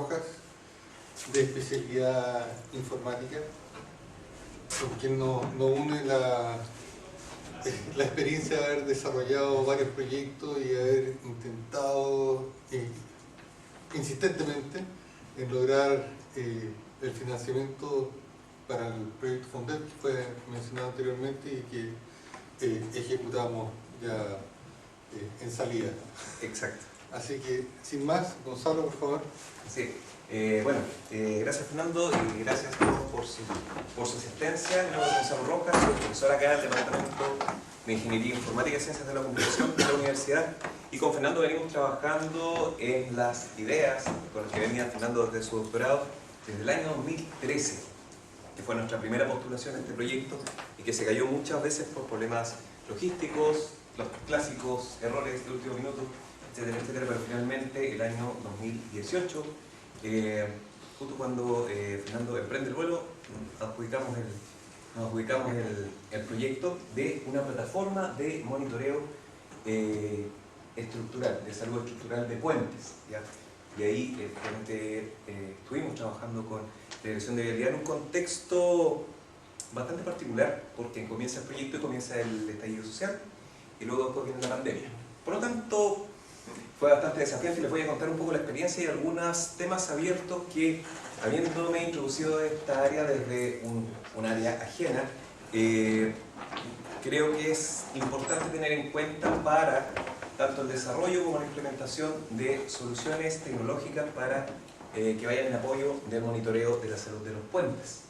Rojas, de especialidad informática, con quien nos une la experiencia de haber desarrollado varios proyectos y haber intentado insistentemente en lograr el financiamiento para el proyecto Fondet, que fue mencionado anteriormente y que ejecutamos ya en salida. Exacto. Así que, sin más, Gonzalo, por favor. Sí. Gracias Fernando y gracias a todos por su asistencia. Mi nombre es Gonzalo Rojas, soy profesor acá del Departamento de Ingeniería Informática y Ciencias de la Computación de la Universidad, y con Fernando venimos trabajando en las ideas con las que venía Fernando desde su doctorado desde el año 2013, que fue nuestra primera postulación a este proyecto y que se cayó muchas veces por problemas logísticos, los clásicos errores de último minuto, etcétera, etcétera, pero finalmente el año 2018, justo cuando Fernando emprende el vuelo, nos adjudicamos el proyecto de una plataforma de monitoreo estructural, de salud estructural de puentes, ¿ya? Y ahí estuvimos trabajando con la Dirección de Vialidad en un contexto bastante particular, porque comienza el proyecto y comienza el estallido social, y luego después viene la pandemia. Por lo tanto, fue bastante desafiante y les voy a contar un poco la experiencia y algunos temas abiertos que, habiéndome introducido en esta área desde un área ajena, creo que es importante tener en cuenta para tanto el desarrollo como la implementación de soluciones tecnológicas para que vayan en apoyo del monitoreo de la salud de los puentes.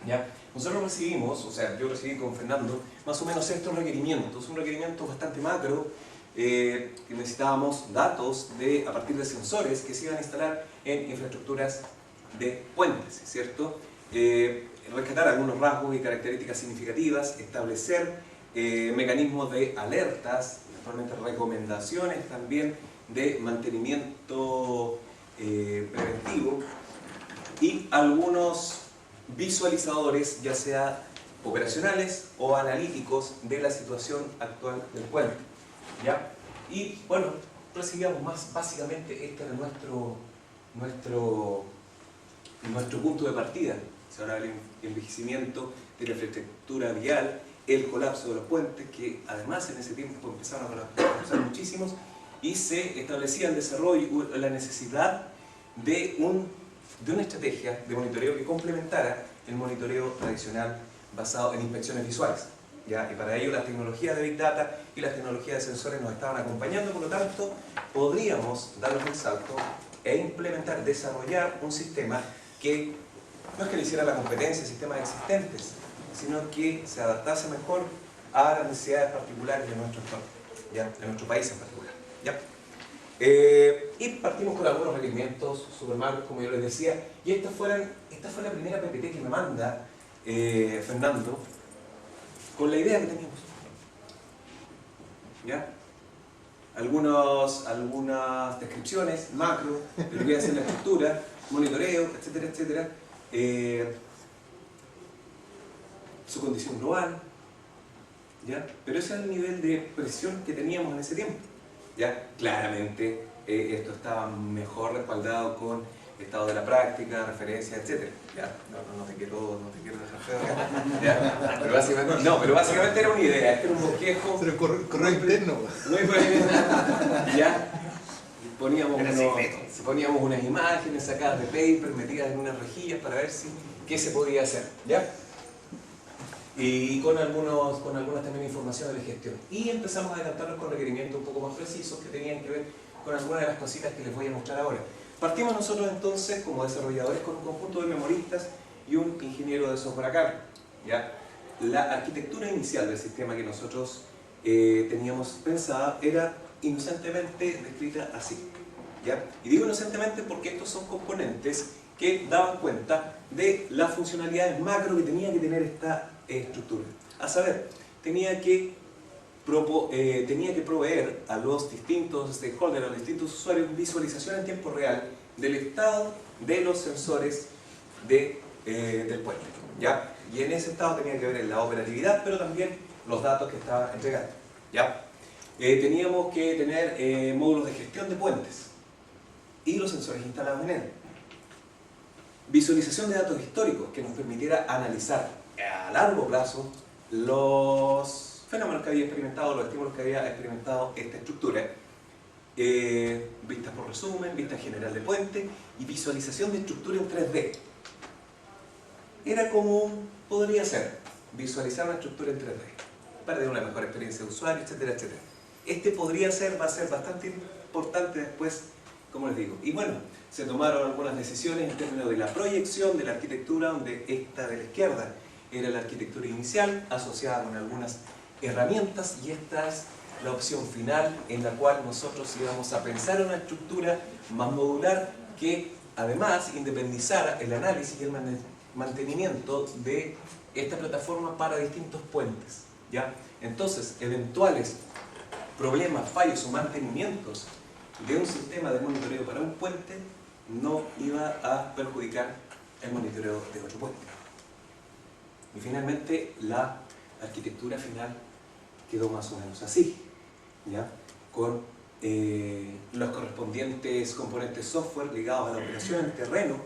¿Ya? Nosotros recibimos, o sea, yo recibí con Fernando, más o menos estos requerimientos, un requerimiento bastante macro, que necesitábamos datos a partir de sensores que se iban a instalar en infraestructuras de puentes, ¿cierto? Rescatar algunos rasgos y características significativas, establecer mecanismos de alertas, actualmente recomendaciones también de mantenimiento preventivo y algunos visualizadores, ya sea operacionales o analíticos, de la situación actual del puente. ¿Ya? Y bueno, recibíamos básicamente este era nuestro punto de partida. Se hablaba del envejecimiento de la infraestructura vial, el colapso de los puentes, que además en ese tiempo empezaron a colapsar muchísimos, y se establecía el desarrollo, la necesidad de una estrategia de monitoreo que complementara el monitoreo tradicional basado en inspecciones visuales. ¿Ya? Y para ello las tecnologías de Big Data y las tecnologías de sensores nos estaban acompañando, por lo tanto podríamos darnos el salto e implementar, desarrollar un sistema que no es que le hiciera la competencia a sistemas existentes, sino que se adaptase mejor a las necesidades particulares de nuestro entorno, ¿ya? De nuestro país en particular. ¿Ya? Y partimos con algunos requerimientos super macros, como yo les decía, y esta fue la primera PPT que me manda Fernando, con la idea que teníamos. ¿Ya? Algunas descripciones macro de lo que iba a ser la estructura, monitoreo, etcétera, etcétera. Su condición global, ¿ya? Pero ese era el nivel de presión que teníamos en ese tiempo. ¿Ya? Claramente esto estaba mejor respaldado con estado de la práctica, referencia, etc. ¿Ya? No te quiero dejar feo acá. ¿Ya? Pero básicamente era una idea, este era un bosquejo. Pero correo interno. No hay problema. ¿Ya? Poníamos unas imágenes sacadas de paper, metidas en unas rejillas para ver qué se podía hacer. ¿Ya? Y con algunas también informaciones de gestión. Y empezamos a adelantarnos con requerimientos un poco más precisos que tenían que ver con algunas de las cositas que les voy a mostrar ahora. Partimos nosotros entonces como desarrolladores con un conjunto de memoristas y un ingeniero de software a cargo. ¿Ya? La arquitectura inicial del sistema que nosotros teníamos pensada era inocentemente descrita así. ¿Ya? Y digo inocentemente porque estos son componentes que daban cuenta de las funcionalidades macro que tenía que tener esta estructura. A saber, tenía que proveer a los distintos stakeholders, a los distintos usuarios, visualización en tiempo real del estado de los sensores del puente. ¿Ya? Y en ese estado tenía que ver la operatividad, pero también los datos que estaba entregando. ¿Ya? Teníamos que tener módulos de gestión de puentes y los sensores instalados en él. Visualización de datos históricos que nos permitiera analizar a largo plazo los fenómenos que había experimentado, los estímulos que había experimentado esta estructura. Vistas por resumen, vista general de puente y visualización de estructura en 3D. Era como podría ser visualizar una estructura en 3D para tener una mejor experiencia de usuario, etcétera, etcétera. Este podría ser, va a ser bastante importante después, como les digo. Y bueno, se tomaron algunas decisiones en términos de la proyección de la arquitectura, donde esta de la izquierda era la arquitectura inicial, asociada con algunas herramientas, y esta es la opción final en la cual nosotros íbamos a pensar una estructura más modular que además independizara el análisis y el mantenimiento de esta plataforma para distintos puentes, ¿ya? Entonces, eventuales problemas, fallos o mantenimientos de un sistema de monitoreo para un puente no iba a perjudicar el monitoreo de otro puente. Y finalmente la arquitectura final quedó más o menos así, ¿ya? Con los correspondientes componentes software ligados a la operación en terreno,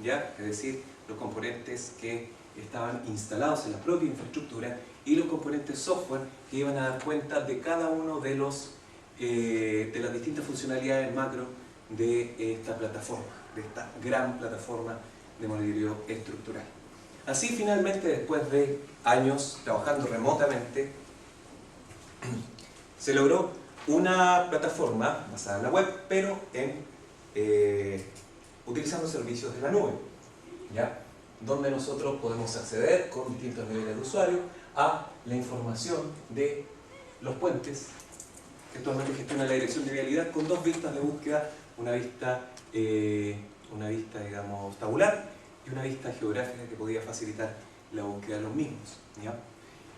¿ya? Es decir, los componentes que estaban instalados en la propia infraestructura y los componentes software que iban a dar cuenta de cada uno de las distintas funcionalidades macro de esta plataforma, de esta gran plataforma de monitoreo estructural. Así finalmente, después de años trabajando remotamente, se logró una plataforma basada en la web, pero utilizando servicios de la nube, ¿ya? Donde nosotros podemos acceder con distintos niveles de usuario a la información de los puentes que actualmente gestiona la Dirección de Vialidad, con dos vistas de búsqueda, una vista digamos tabular y una vista geográfica que podía facilitar la búsqueda de los mismos, ¿ya?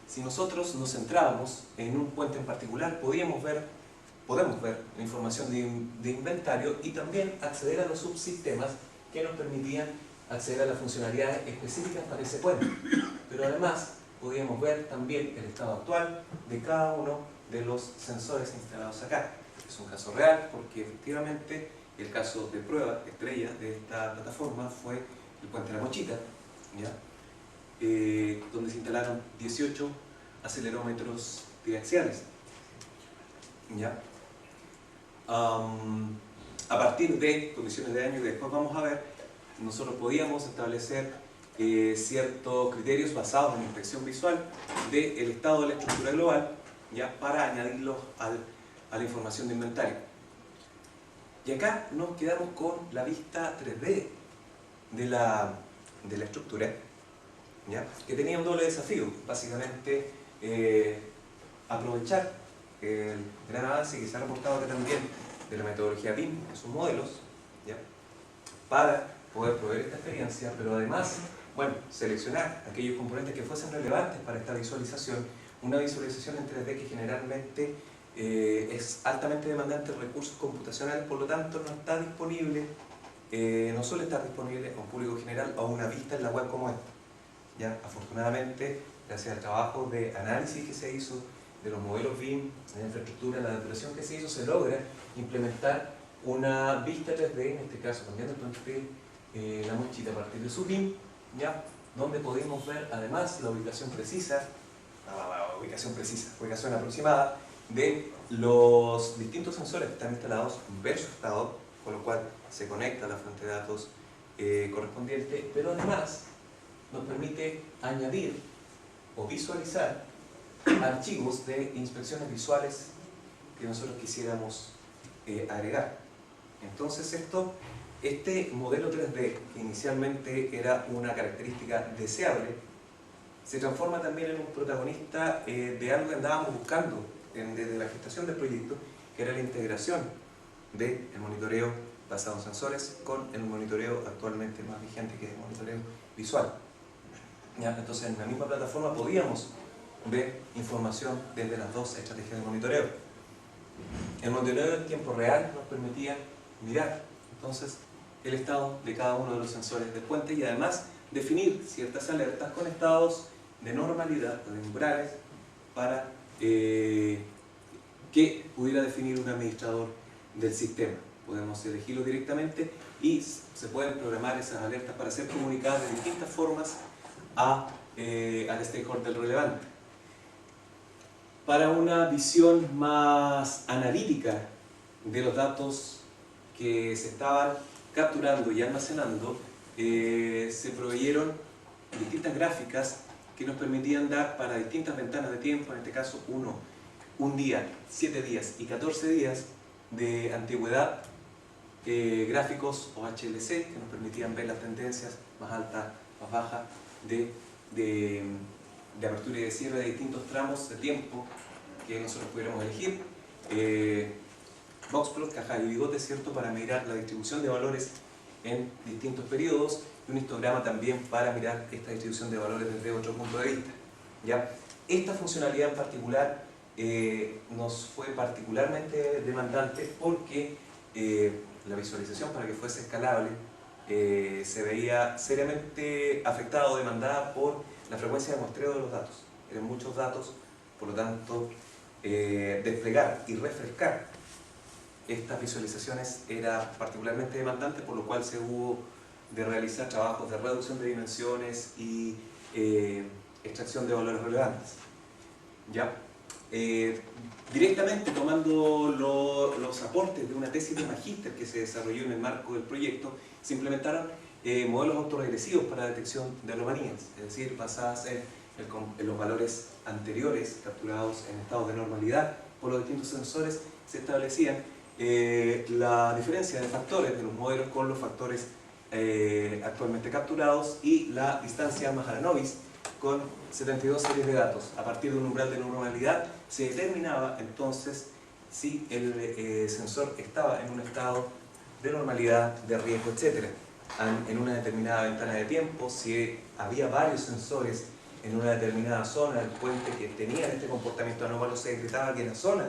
Si nosotros nos centrábamos en un puente en particular, podemos ver la información de inventario y también acceder a los subsistemas que nos permitían acceder a las funcionalidades específicas para ese puente. Pero además podíamos ver también el estado actual de cada uno de los sensores instalados acá. Es un caso real porque efectivamente el caso de prueba estrella de esta plataforma fue el puente de la Mochita, ¿ya? Donde se instalaron 18 acelerómetros triaxiales, ¿ya? A partir de condiciones de daño que después vamos a ver, nosotros podíamos establecer ciertos criterios basados en la inspección visual del estado de la estructura global, ¿ya? Para añadirlos a la información de inventario. Y acá nos quedamos con la vista 3D de la estructura, ¿ya? Que tenía un doble desafío, básicamente aprovechar el gran avance que se ha reportado acá también de la metodología BIM en sus modelos, ¿ya? Para poder proveer esta experiencia, pero además, bueno, seleccionar aquellos componentes que fuesen relevantes para esta visualización, una visualización en 3D que generalmente es altamente demandante de recursos computacionales, por lo tanto no está disponible, no suele estar disponible a un público general o a una vista en la web como esta, ¿ya? Afortunadamente, gracias al trabajo de análisis que se hizo de los modelos BIM, de la infraestructura, la depuración que se hizo, se logra implementar una vista 3D, en este caso cambiando el puente de la Mochita a partir de su BIM, ¿ya? Donde podemos ver además la ubicación precisa, ubicación aproximada de los distintos sensores que están instalados ver su estado, con lo cual se conecta a la fuente de datos correspondiente, pero además nos permite añadir o visualizar archivos de inspecciones visuales que nosotros quisiéramos agregar. Entonces este modelo 3D, que inicialmente era una característica deseable, se transforma también en un protagonista de algo que andábamos buscando desde la gestación del proyecto, que era la integración del monitoreo basado en sensores con el monitoreo actualmente más vigente, que es el monitoreo visual. ¿Ya? Entonces, en la misma plataforma podíamos ver información desde las dos estrategias de monitoreo. El monitoreo en tiempo real nos permitía mirar entonces el estado de cada uno de los sensores del puente y además definir ciertas alertas con estados de normalidad, de umbrales, para que pudiera definir un administrador del sistema. Podemos elegirlo directamente y se pueden programar esas alertas para ser comunicadas de distintas formas al stakeholder relevante. Para una visión más analítica de los datos que se estaban capturando y almacenando, se proveyeron distintas gráficas que nos permitían dar para distintas ventanas de tiempo, en este caso un día, 7 días y 14 días de antigüedad, gráficos o HLC que nos permitían ver las tendencias más altas, más bajas de apertura y de cierre de distintos tramos de tiempo que nosotros pudiéramos elegir. Boxplot, caja y bigote, ¿cierto?, para mirar la distribución de valores en distintos periodos, y un histograma también para mirar esta distribución de valores desde otro punto de vista. ¿Ya? Esta funcionalidad en particular nos fue particularmente demandante porque la visualización, para que fuese escalable, se veía seriamente afectada o demandada por la frecuencia de muestreo de los datos. Eran muchos datos, por lo tanto, desplegar y refrescar estas visualizaciones era particularmente demandante, por lo cual se hubo de realizar trabajos de reducción de dimensiones y extracción de valores relevantes. ¿Ya? Directamente tomando los aportes de una tesis de magíster que se desarrolló en el marco del proyecto, se implementaron modelos autorregresivos para la detección de anomalías, es decir, basadas en los valores anteriores capturados en estados de normalidad por los distintos sensores. Se establecían la diferencia de factores de los modelos con los factores actualmente capturados y la distancia Mahalanobis con 72 series de datos. A partir de un umbral de normalidad se determinaba entonces si el sensor estaba en un estado de normalidad, de riesgo, etc. En una determinada ventana de tiempo, si había varios sensores en una determinada zona del puente que tenían este comportamiento anómalo, se decretaba que la zona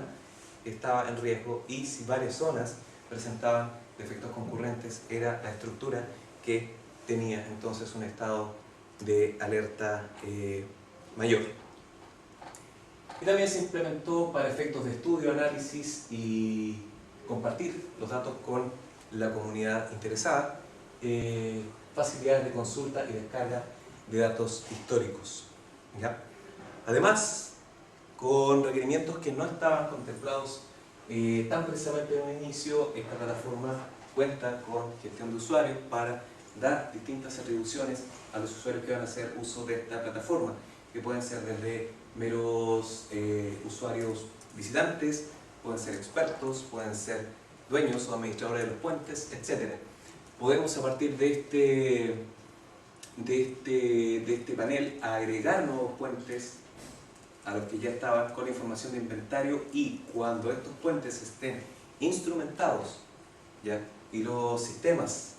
estaba en riesgo, y si varias zonas presentaban defectos concurrentes, era la estructura que tenía entonces un estado de alerta mayor. Y también se implementó para efectos de estudio, análisis y compartir los datos con la comunidad interesada, facilidades de consulta y descarga de datos históricos. ¿Ya? Además, con requerimientos que no estaban contemplados tan precisamente en un inicio, esta plataforma cuenta con gestión de usuarios para dar distintas atribuciones a los usuarios que van a hacer uso de esta plataforma, que pueden ser desde meros usuarios visitantes, pueden ser expertos, pueden ser dueños o administradores de los puentes, etc. Podemos, a partir de este panel, agregar nuevos puentes a los que ya estaban con la información de inventario, y cuando estos puentes estén instrumentados, ¿ya?, y los sistemas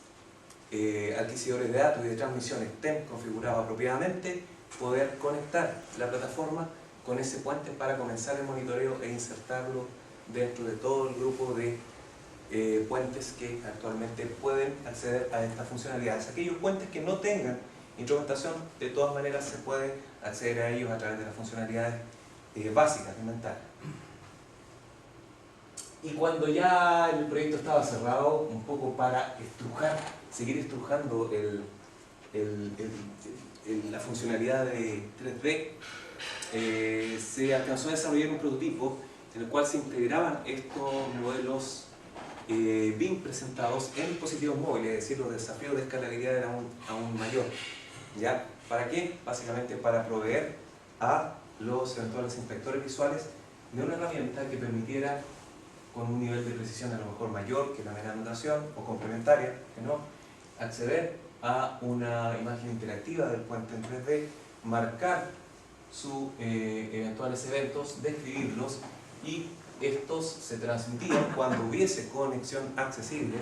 adquisidores de datos y de transmisión estén configurados apropiadamente, poder conectar la plataforma con ese puente para comenzar el monitoreo e insertarlo dentro de todo el grupo de puentes que actualmente pueden acceder a estas funcionalidades. Aquellos puentes que no tengan instrumentación, de todas maneras se puede acceder a ellos a través de las funcionalidades básicas de inventario. Y cuando ya el proyecto estaba cerrado, un poco para seguir estrujando la funcionalidad de 3D, se alcanzó a desarrollar un prototipo en el cual se integraban estos modelos BIM presentados en dispositivos móviles, es decir, los desafíos de escalabilidad eran aún mayor. ¿Ya? ¿Para qué? Básicamente para proveer a los eventuales inspectores visuales de una herramienta que permitiera, con un nivel de precisión a lo mejor mayor que la mera anotación o complementaria, que no, acceder a una imagen interactiva del puente en 3D, marcar sus eventuales eventos, describirlos, y estos se transmitían cuando hubiese conexión accesible,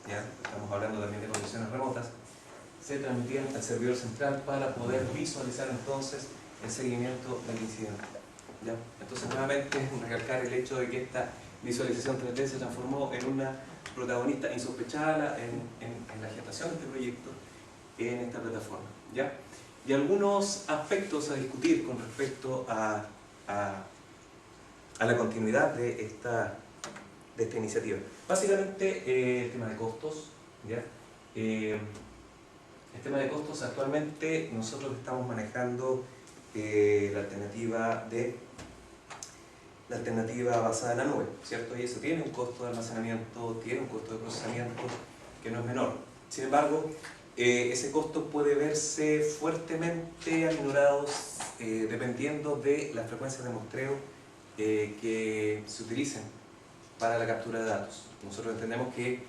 ¿ya? Estamos hablando también de conexiones remotas, se transmitían al servidor central para poder visualizar entonces el seguimiento del incidente. ¿Ya? Entonces, nuevamente, recalcar el hecho de que esta visualización 3D se transformó en una protagonista insospechada en la gestación de este proyecto en esta plataforma. ¿Ya? Y algunos aspectos a discutir con respecto a la continuidad de esta iniciativa. Básicamente, el tema de costos, ¿ya? El tema de costos, actualmente nosotros estamos manejando la alternativa basada en la nube, ¿cierto? Y eso tiene un costo de almacenamiento, tiene un costo de procesamiento que no es menor. Sin embargo, ese costo puede verse fuertemente aminorado dependiendo de las frecuencias de muestreo que se utilicen para la captura de datos. Nosotros entendemos que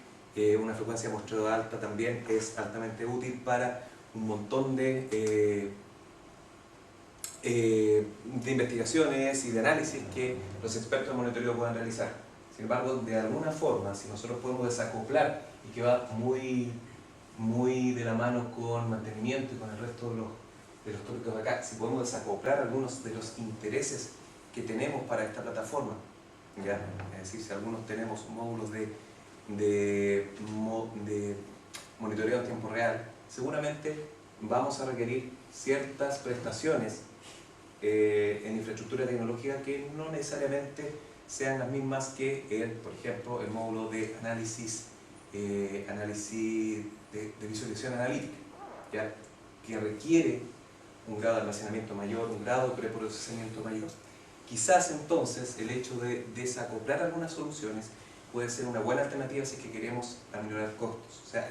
una frecuencia de muestreo alta también es altamente útil para un montón de investigaciones y de análisis que los expertos en monitoreo puedan realizar. Sin embargo, de alguna forma, si nosotros podemos desacoplar, y que va muy de la mano con mantenimiento y con el resto de los tópicos de acá, si podemos desacoplar algunos de los intereses que tenemos para esta plataforma, ¿ya? Es decir, si algunos tenemos módulos de monitoreo en tiempo real, seguramente vamos a requerir ciertas prestaciones en infraestructura tecnológica que no necesariamente sean las mismas que, por ejemplo, el módulo de análisis de visualización analítica, ¿ya? Que requiere un grado de almacenamiento mayor, un grado de preprocesamiento mayor. Quizás entonces el hecho de desacoplar algunas soluciones puede ser una buena alternativa si es que queremos aminorar costos. O sea,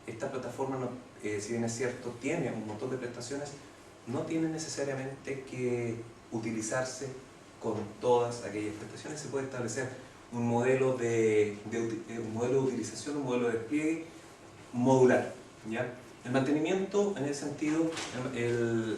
esta plataforma, si bien es cierto, tiene un montón de prestaciones, no tiene necesariamente que utilizarse con todas aquellas prestaciones. Se puede establecer un modelo de utilización, un modelo de despliegue modular, ¿ya? El mantenimiento, en ese sentido,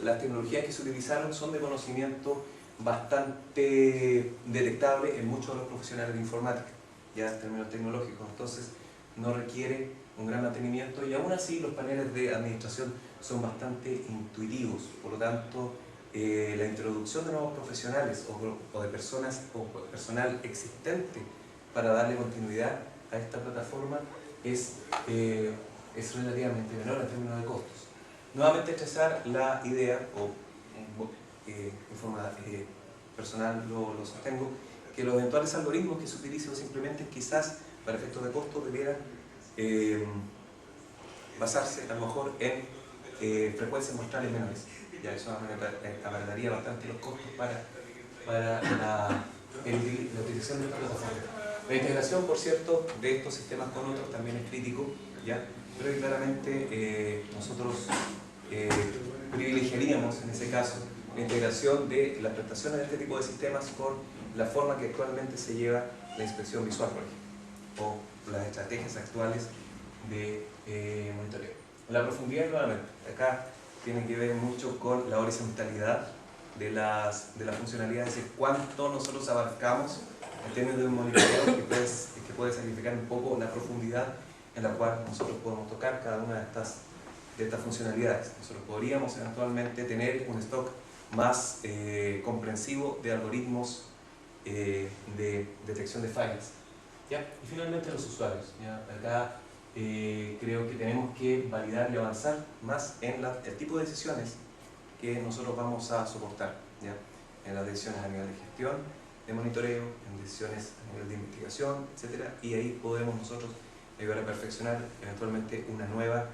las tecnologías que se utilizaron son de conocimiento bastante detectable en muchos de los profesionales de informática, ya en términos tecnológicos. Entonces no requiere un gran mantenimiento y aún así los paneles de administración son bastante intuitivos. Por lo tanto, la introducción de nuevos profesionales o de personas o personal existente para darle continuidad a esta plataforma es relativamente menor en términos de costos. Nuevamente expresar la idea, en forma personal lo sostengo, que los eventuales algoritmos que se utilicen o se implementen quizás para efectos de costo debieran basarse a lo mejor en frecuencias muestrales menores. Ya eso abarataría bastante los costos para la utilización de esta plataforma. La integración, por cierto, de estos sistemas con otros también es crítico, ¿ya? Pero claramente nosotros privilegiaríamos en ese caso la integración de las prestaciones de este tipo de sistemas con la forma que actualmente se lleva la inspección visual, por ejemplo, o las estrategias actuales de monitoreo. La profundidad, nuevamente, acá tiene que ver mucho con la horizontalidad de las funcionalidades, es decir, cuánto nosotros abarcamos en términos de un monitoreo que puede significar un poco la profundidad en la cual nosotros podemos tocar cada una de estas funcionalidades. Nosotros podríamos eventualmente tener un stock más comprensivo de algoritmos de detección de fallas, ¿ya? Y finalmente los usuarios, ¿ya? Acá creo que tenemos que validar y avanzar más en el tipo de decisiones que nosotros vamos a soportar, ¿ya? En las decisiones a nivel de gestión, de monitoreo, en decisiones a nivel de investigación, etc. Y ahí podemos nosotros ayudar a perfeccionar eventualmente una nueva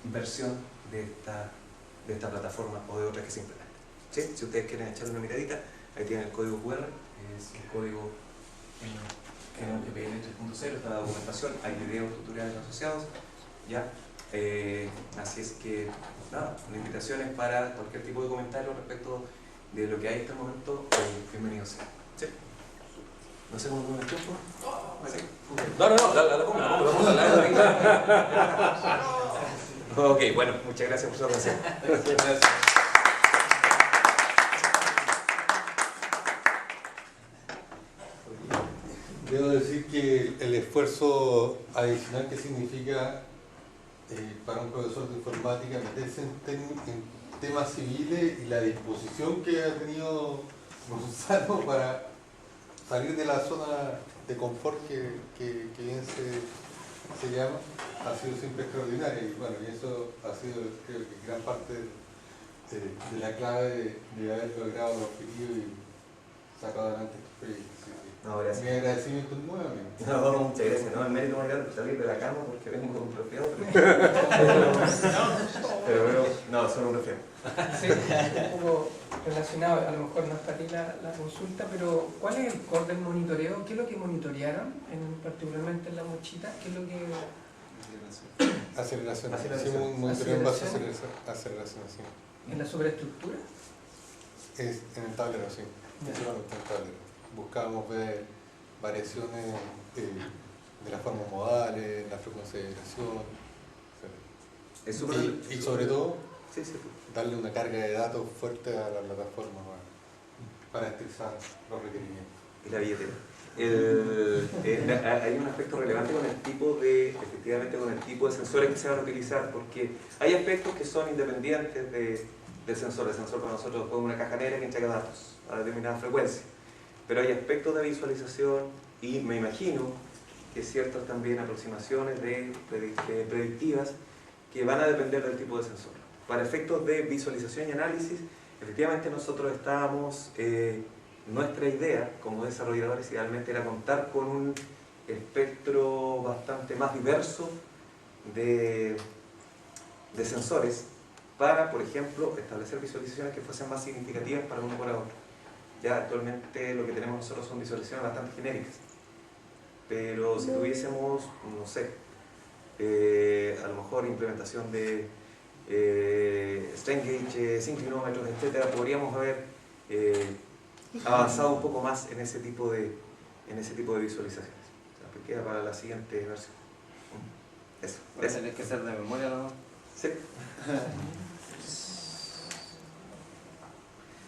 versión de esta plataforma o de otras que se implementen. ¿Sí? Si ustedes quieren echarle una miradita, ahí tienen el código QR, es el código GPL 3.0, está la documentación, hay videos, tutoriales asociados, ¿ya? Así es que, nada, la invitación es para cualquier tipo de comentario respecto de lo que hay hasta el momento, bienvenidos sean. ¿Sí? No sé cómo el tiempo. ¿Sí? No, vamos a hablar. Ok, bueno, muchas gracias por su atención. Gracias. Debo decir que el esfuerzo adicional que significa para un profesor de informática meterse en temas civiles y la disposición que ha tenido Gonzalo para salir de la zona de confort que bien se llama, ha sido siempre extraordinaria y bueno, y eso ha sido, creo que gran parte de la clave de haber logrado los objetivos y sacado adelante estos proyectos. Sí. No, gracias. Mi agradecimiento nuevamente. No, muchas gracias. No, el mérito más grande es salir de la cama porque vengo con un resfriado. Pero no, solo un resfriado. Sí, un poco relacionado, a lo mejor no es para ti la consulta, pero ¿cuál es el core del monitoreo? ¿Qué es lo que monitorearon, particularmente en la mochita? ¿Qué es lo que...? Aceleración. Aceleración. Hicimos un monitoreo en base a aceleración, sí. ¿En la superestructura? Es en el tablero, sí. Principalmente en el tablero. Buscábamos ver variaciones de las formas modales, la frecuencia de vibración, etc. Es súper... Y sobre todo, Sí, sí. darle una carga de datos fuerte a la plataforma para estresar los requerimientos. Y la billetera. Hay un aspecto relevante con el tipo de, efectivamente, con el tipo de sensores que se van a utilizar, porque hay aspectos que son independientes del sensor. El sensor para nosotros es una caja negra que entrega datos a determinada frecuencia, pero hay aspectos de visualización y me imagino que ciertas también aproximaciones predictivas que van a depender del tipo de sensor. Para efectos de visualización y análisis, efectivamente nosotros estábamos... nuestra idea como desarrolladores idealmente era contar con un espectro bastante más diverso de sensores para, por ejemplo, establecer visualizaciones que fuesen más significativas para un operador. Ya actualmente lo que tenemos nosotros son visualizaciones bastante genéricas, pero si tuviésemos, no sé, a lo mejor implementación de strain gauge, sinclinómetros, etc., podríamos haber avanzado un poco más en ese tipo de visualizaciones. O sea, pues queda para la siguiente versión. Eso. Va a tener que ser de memoria, ¿no? Sí.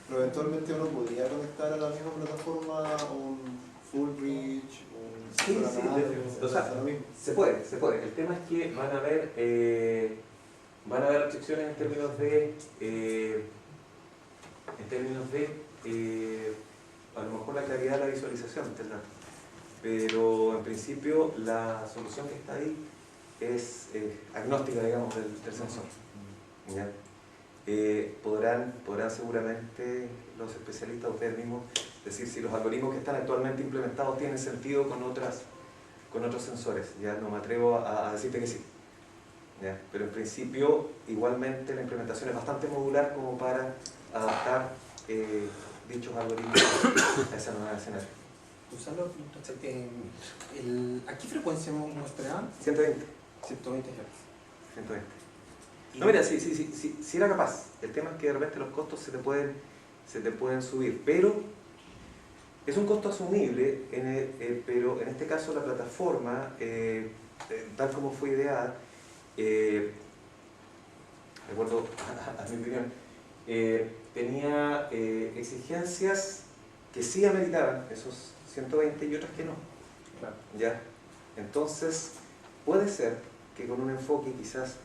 Pero eventualmente uno podría conectar a la misma plataforma un full bridge, un Sí, o sea, lo mismo. se puede. El tema es que van a haber restricciones en términos de a lo mejor la claridad de la visualización del dato. Pero en principio la solución que está ahí es agnóstica, digamos, del sensor. ¿Ya? Podrán seguramente los especialistas, ustedes mismos, decir si los algoritmos que están actualmente implementados tienen sentido con otros sensores. Ya no me atrevo a decirte que sí. ¿Ya? Pero en principio, igualmente la implementación es bastante modular como para adaptar dichos algoritmos a esa nueva escenario. Gonzalo, ¿a qué frecuencia mostraban? 120. 120 Hz. 120. No, mira, sí era capaz. El tema es que de repente los costos se te pueden subir, pero es un costo asumible, pero en este caso la plataforma, tal como fue ideada, recuerdo a mi opinión, tenía exigencias que sí ameritaban esos 120 y otras que no. Claro. ¿Ya? Entonces, puede ser que con un enfoque quizás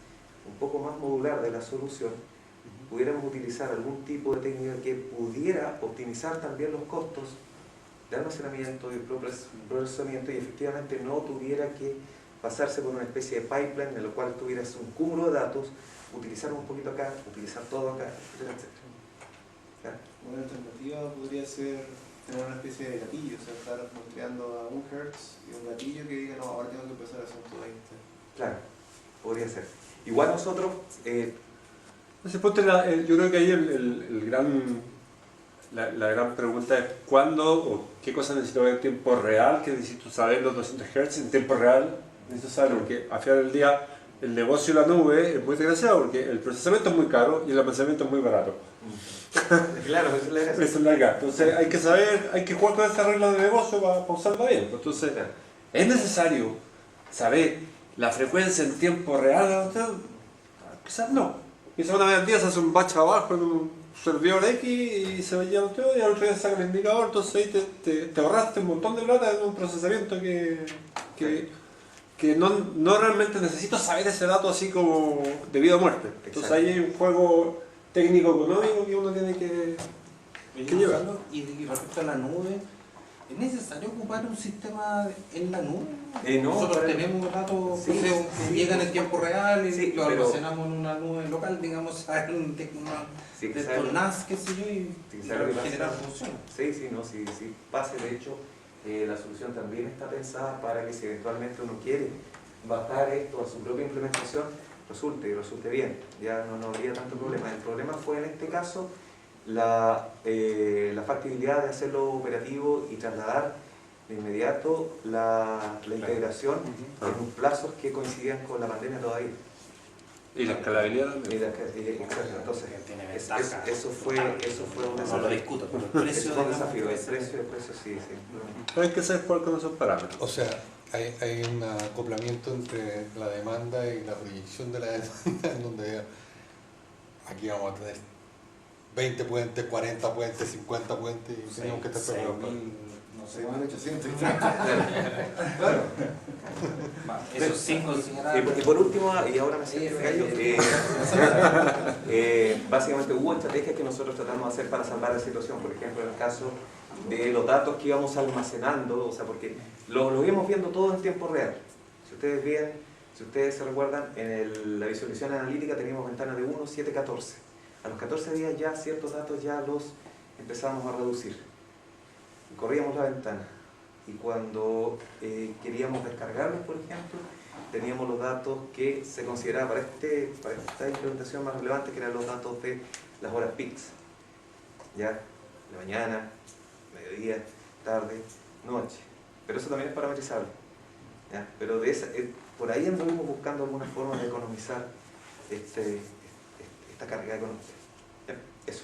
un poco más modular de la solución, pudiéramos utilizar algún tipo de técnica que pudiera optimizar también los costos de almacenamiento y procesamiento y efectivamente no tuviera que pasarse por una especie de pipeline en lo cual tuvieras un cúmulo de datos, utilizar un poquito acá, utilizar todo acá, etcétera, etcétera. ¿Ya? Una alternativa podría ser tener una especie de gatillo, o sea, estar muestreando a 1 Hz y un gatillo que diga, no, ahora tengo que empezar a 120. Claro, podría ser. Igual nosotros... yo creo que ahí la gran pregunta es cuándo o qué cosas necesito ver en tiempo real, que necesito saber los 200 Hz en tiempo real, necesito saber, porque al final del día el negocio de la nube es muy desgraciado porque el procesamiento es muy caro y el almacenamiento es muy barato. Claro, esa es la gracia. Esa es la gracia. Entonces hay que saber, hay que jugar con esta regla de negocio para usarla bien. Entonces es necesario saber la frecuencia en tiempo real. Quizás no. Quizás una vez al día se hace un batch abajo en un servidor X y se veía todo y al otro día se saca el indicador. Entonces ahí te ahorraste un montón de plata en un procesamiento que no realmente necesito saber ese dato así como de vida o muerte. Entonces ahí hay un juego técnico-económico que uno tiene que llevar. Y respecto a la nube, ¿es necesario ocupar un sistema en la nube? No, Nosotros tenemos datos sí, que llegan en tiempo real y sí, lo pero... almacenamos en una nube local, digamos, en de estos NAS, qué sé yo, y generar funciones. Sí, no, sí pase, de hecho, La solución también está pensada para que si eventualmente uno quiere bajar esto a su propia implementación, resulte bien, ya no habría tanto problema. El problema fue en este caso la factibilidad de hacerlo operativo y trasladar de inmediato la integración en un plazos que coincidían con la pandemia todavía. Y la escalabilidad también. Exacto, entonces Tiene ventaja. eso fue un No desafío. lo discuto, pero el precio, Eso fue un digamos, desafío, puede el ser- precio sí. Pero hay que saber jugar con esos parámetros. O sea, hay un acoplamiento entre la demanda y la proyección de la demanda, en donde aquí vamos a tener 20 puentes, 40 puentes, 50 puentes, y tenemos que estar preparados para 6.000, no sé, 6.800. claro. Eso sin considerar... Y por último, y ahora me siento gallo, básicamente hubo estrategias que nosotros tratamos de hacer para salvar la situación. Por ejemplo, en el caso de los datos que íbamos almacenando, o sea, porque lo íbamos viendo todo en tiempo real. Si ustedes se recuerdan, en la visualización analítica teníamos ventanas de 1, 7, 14. A los 14 días ya ciertos datos ya los empezamos a reducir. Y corríamos la ventana. Y cuando queríamos descargarlos, por ejemplo, teníamos los datos que se consideraban para esta implementación más relevante, que eran los datos de las horas peaks. ¿Ya? La mañana, mediodía, tarde, noche. Pero eso también es parametrizable. ¿Ya? Pero por ahí anduvimos buscando alguna forma de economizar esta carga económica. ¿Ya? Eso.